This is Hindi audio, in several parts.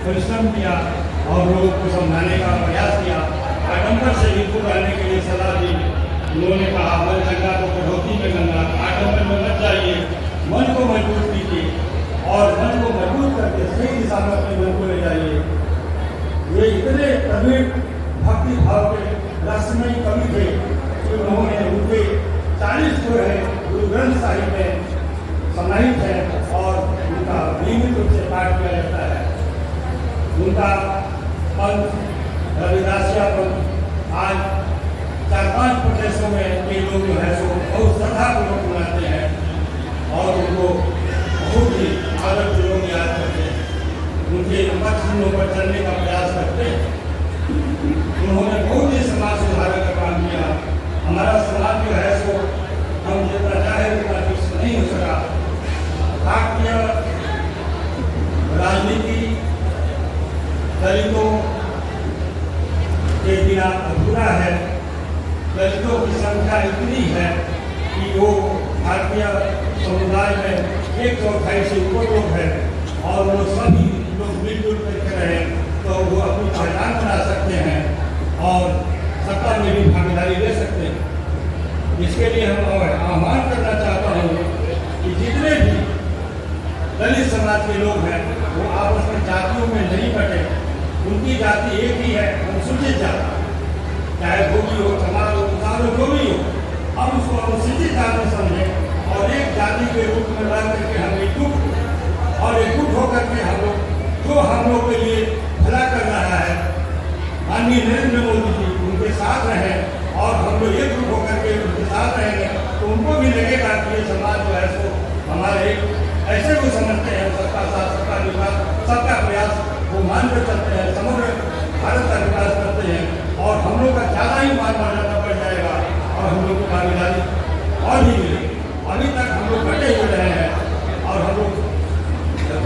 परिश्रम किया और लोगों को समझाने का प्रयास किया। आडंबर से विपुल रहने के लिए सलाह दी। उन्होंने कहा मन गंगा तो कटौती में गंगा, आडंबर में मत जाइए, मन को मजबूत कीजिए और मन को मजबूत करके सही दिशा में अपने मन को ले जाइए। ये इतने प्रवीण भक्ति भाव के रहस्यमय कवि थे कि उन्होंने उनके 40 जो है गुरु ग्रंथ साहिब में समाहित है और उनका नियमित रूप से पाठ किया जाता है। उनका पंथ रविदासिया पंथ आज 4-5 प्रदेशों में कई लोग जो है सो बहुत श्रद्धापूर्वक मनाते हैं और उनको बहुत ही आदर से लोग याद करते हैं, उनके पक्षों पर चलने का प्रयास करते हैं। उन्होंने बहुत ही समाज सुधारक का काम किया। हमारा समाज जो है सो हम जितना चाहे उतना विकसित नहीं हो सका। भारतीय राजनीति दलितों के बिना अधूरा है। दलितों की संख्या इतनी है कि वो भारतीय समुदाय में 1/4 से ऊपर लोग हैं और वो सभी लोग मिलजुल करके रहें तो वो अपनी पहचान बना सकते हैं और सत्ता में भी भागीदारी ले सकते हैं। इसके लिए हम आह्वान करना चाहता हूँ कि जितने भी दलित समाज के लोग हैं वो आपस में जातियों में नहीं बटे। उनकी जाति एक ही है, अनुसूचित जाति, चाहे भोगी हो, चमार हो, किसान हो, जो भी हो, हम उसको अनुसूचित जाति समझें और एक जाति के रूप में रह करके हम एकजुट और एकजुट होकर के हम लोग के लिए भला कर रहा है माननीय नरेंद्र मोदी जी, उनके साथ रहें और हम लोग एकजुट होकर के उनके साथ रहेंगे तो उनको भी लगेगा कि ये समाज जो है सो हमारे ऐसे को समझते हैं, सबका साथ सबका विकास सबका प्रयास वो मानकर चलते हैं, समग्र भारत का विकास करते हैं और हम लोग का ज़्यादा ही मान मर्यादा बढ़ जाएगा और हम लोग को भागीदारी और भी मिलेगी। अभी तक हम लोग बटे हुए रहे हैं और हम लोग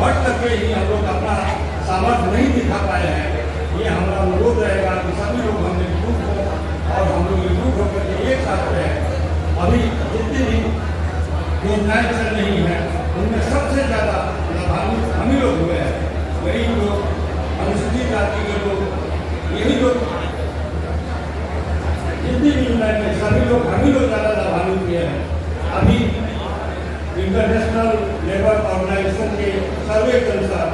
बढ़ करके ही हम लोग अपना सामर्थ्य नहीं दिखा पाए हैं। ये हमारा अनुरोध रहेगा कि सभी लोग हम एकजुट हों और हम लोग एकजुट होकर के एक साथ रहें। अभी जितनी भी योजनाएं चल रही हैं उनमें सबसे ज़्यादा लाभान्वित हम ही लोग हुए हैं। गरीब लोग, अनुसूचित जाति के लोग, यही लोग जितनी भी योजनाएं हैं सभी लोग हम ही लोग ज़्यादा लाभान्वित हुए हैं। अभी इंटरनेशनल लेबर ऑर्गेनाइजेशन के सर्वे के अनुसार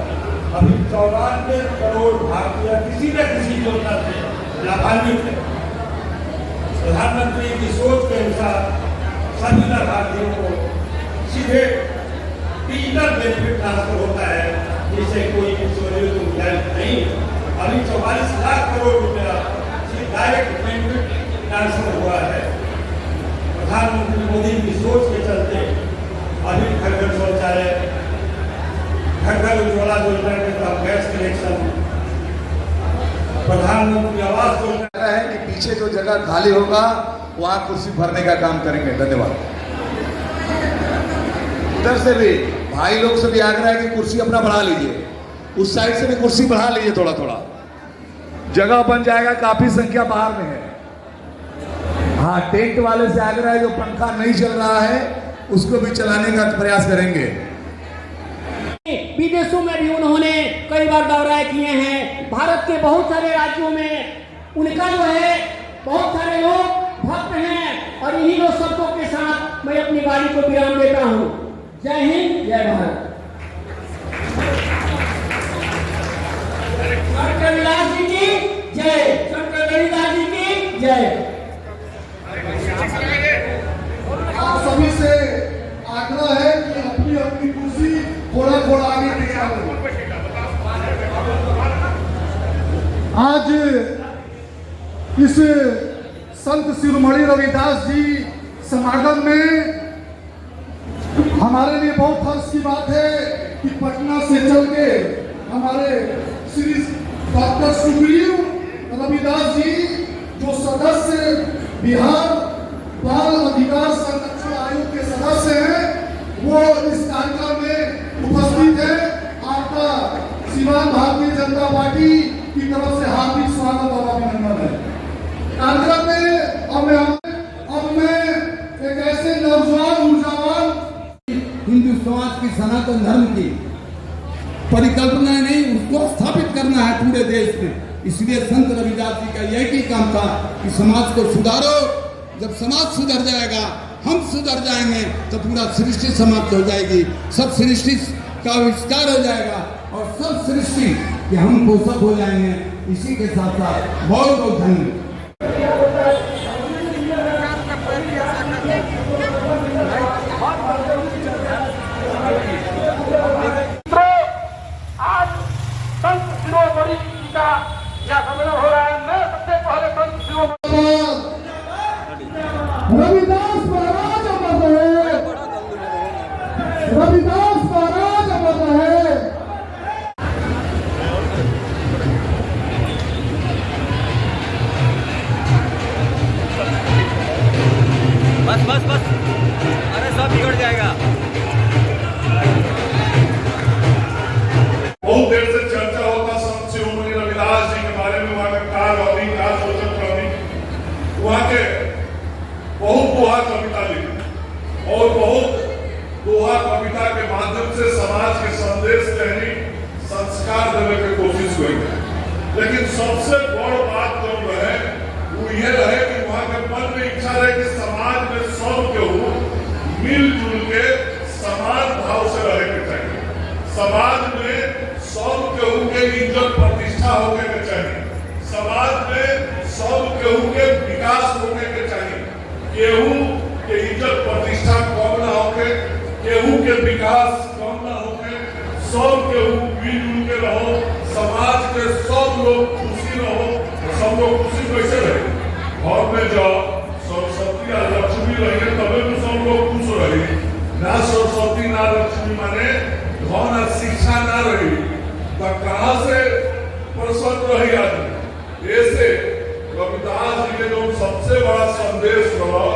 अभी 94 करोड़ भारतीय किसी न किसी योजना से लाभान्वित है। प्रधानमंत्री की सोच के अनुसार सभी लाभार्थियों को सीधे डिजिटल बेनिफिट ट्रांसफर होता है, जिससे कोई किशोरियों को गुजारिश नहीं है। अभी 44 लाख करोड़ रुपया डायरेक्ट बेनिफिट ट्रांसफर हुआ है। प्रधानमंत्री मोदी की सोच के चलते अभी घर घर शौचालय, घर घर उज्ज्वला योजना के तहत गैस कनेक्शन, प्रधानमंत्री आवास योजना है कि पीछे जो जगह खाली होगा वहां कुर्सी भरने का काम करेंगे। धन्यवाद। उधर से भी भाई लोग से भी आग्रह है कि कुर्सी अपना बढ़ा लीजिए, उस साइड से भी कुर्सी बढ़ा लीजिए, थोड़ा थोड़ा जगह बन जाएगा, काफी संख्या बाहर में है। हाँ, टेंट वाले से आग्रह है जो पंखा नहीं चल रहा है उसको भी चलाने का प्रयास करेंगे। विदेशों में भी उन्होंने कई बार दौरे किए हैं। भारत के बहुत सारे राज्यों में उनका जो है बहुत सारे लोग भक्त हैं और इन्हीं लोग शब्दों के साथ मैं अपनी वाणी को विराम देता हूँ। जय हिंद, जय भारत। संत रविदास जी की जय, संत रविदास जी की जय। आप सभी से आग्रह है कि अपनी अपनी कुर्सी थोड़ा थोड़ा आगे दिखा दो। आज इस संत शिरोमणि रविदास जी समागम में हमारे लिए बहुत हर्ष की बात है कि पटना से चल के हमारे श्री डॉक्टर सुग्रीव रविदास जी जो सदस्य बिहार बाल अधिकार संरक्षण आयोग के सदस्य हैं, वो इस कार्यक्रम में उपस्थित है। आपका सीमांत भारतीय जनता पार्टी की तरफ से हार्दिक स्वागत और अभिनंदन है। कार्यक्रम में अब मैं एक ऐसे नौजवान ऊर्जावान हिंदुस्तान की सनातन धर्म की परिकल्पना नहीं, उसको स्थापित करना है पूरे देश में। इसलिए संत रविदास जी का यही ही काम था कि समाज को सुधारो। जब समाज सुधर जाएगा, हम सुधर जाएंगे, तो पूरा सृष्टि समाप्त हो जाएगी, सब सृष्टि का आविष्कार हो जाएगा और सब सृष्टि के हम पोषक हो जाएंगे। इसी के साथ साथ बहुत बहुत धन्यवाद। आज संत शिरोमणि जी का यह सम्मेलन हो रहा है। मैं सबसे पहले संत शिरोमणि रविदास महाराज अमर रहे, रविदास महाराज अमर रहे। बस बस बस, अरे सब बिगड़ जाएगा। बहुत देर से चर्चा होता संत शिरोमणि रविदास जी के बारे में, वहाँ का काल अवधि, काल शोधन करनी, वहाँ के बहुत दोहा कविता लिखी और बहुत दोहा कविता के माध्यम से समाज के संदेश देने, संस्कार देने की कोशिश हुई। लेकिन सबसे बड़ बात जो रहे वो ये रहे कि वहाँ के मन में इच्छा रहे कि समाज में सब केहू मिलजुल के समान भाव से रहे के चाहिए, समाज में सब केहू के इज्जत प्रतिष्ठा होने के चाहिए, समाज में सब केहू के विकास होने के चाहिए, केहू के इज्जत प्रतिष्ठा कम ना होके, केहू के विकास कम ना होके, सब केहू मिलजुल के रहो, समाज के सब लोग खुशी रहो। सब लोग खुशी कैसे रहे? घर में जाओ, सरस्वती या लक्ष्मी रहे तबे तो सब लोग खुश रहे। ना सरस्वती ना लक्ष्मी माने धन और शिक्षा ना रही तो कहाँ से प्रसन्न रही आदमी? ऐसे रविदास जी के जो सबसे बड़ा संदेश रहा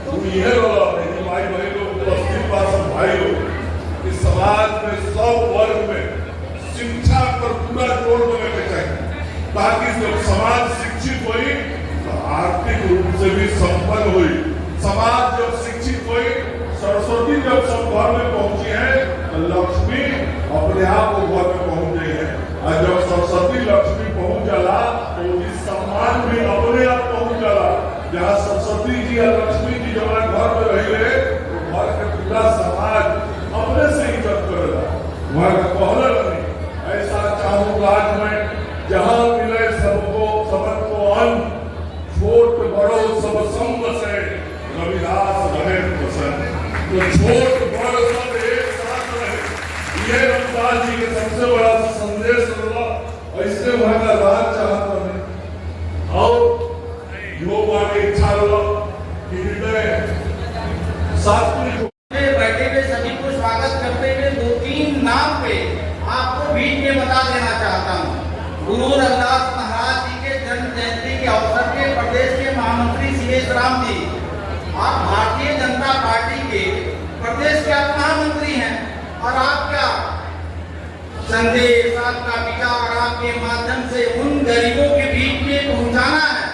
वो यह रहा, भाई भाई लोग उपस्थित सब भाई लोग, इस समाज में सब वर्ग में शिक्षा पर पूरा जोर देने के चाहिए, ताकि जब समाज शिक्षित हुई तो आर्थिक रूप से भी संपन्न हुई। समाज जब शिक्षित हुई, सरस्वती जब सब घर में पहुंची है तो लक्ष्मी अपने आप वो घर में पहुंच गई है। और जब सरस्वती लक्ष्मी पहुंच जाला तो इस सम्मान भी अपने आप पहुंच जाला। जहाँ सरस्वती जी या लक्ष्मी जी जब घर में रहे तो घर के पूरा समाज अपने से इज्जत करेगा। वहाँ का कहना नहीं, ऐसा चाहूँ आज मैं जहाँ मिले सबको अन्न, छोट बड़ो सब संग से रविदास रहे पसंद। तो छोट बड़ सब एक साथ रहे, ये रविदास जी के सबसे बड़ा संदेश रहा। ऐसे वहाँ का राज चाहता नहीं और जो वहाँ की इच्छा रहा कि हृदय सात्विक बैठे हुए सभी को स्वागत करते हुए 2-3 नाम पे आपको बीच में बता देना चाहता हूँ। गुरु रविदास महाराज जी के जन्म जयंती के अवसर पे प्रदेश के महामंत्री सुरेश राम जी, आप भारतीय जनता पार्टी के प्रदेश के आप महामंत्री हैं और आपका संदेश, आपका विचार आपके माध्यम से उन गरीबों के बीच में पहुंचाना है।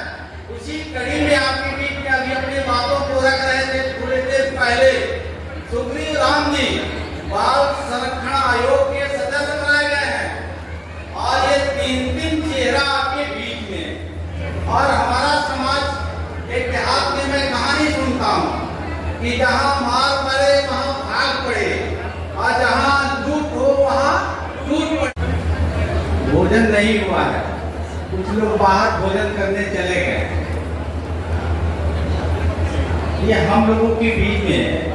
उसी कड़ी में आपके बीच में अभी अपनी बातों को रख रहे थे। थोड़ी देर पहले सुग्रीव राम जी बाल संरक्षण आयोग के सदस्य बनाए गए हैं और ये 3 चेहरा आपके बीच में। और हमारा समाज एक देहात में मैं कहानी सुनता हूँ कि जहाँ मार पड़े वहाँ भाग पड़े और जहाँ लूट हो वहाँ लूट पड़े। भोजन नहीं हुआ है, कुछ लोग बाहर भोजन करने चले गए। ये हम लोगों के बीच में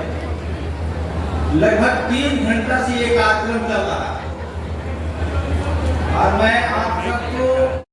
लगभग 3 घंटा से ये कार्यक्रम चल रहा है और मैं आप सबको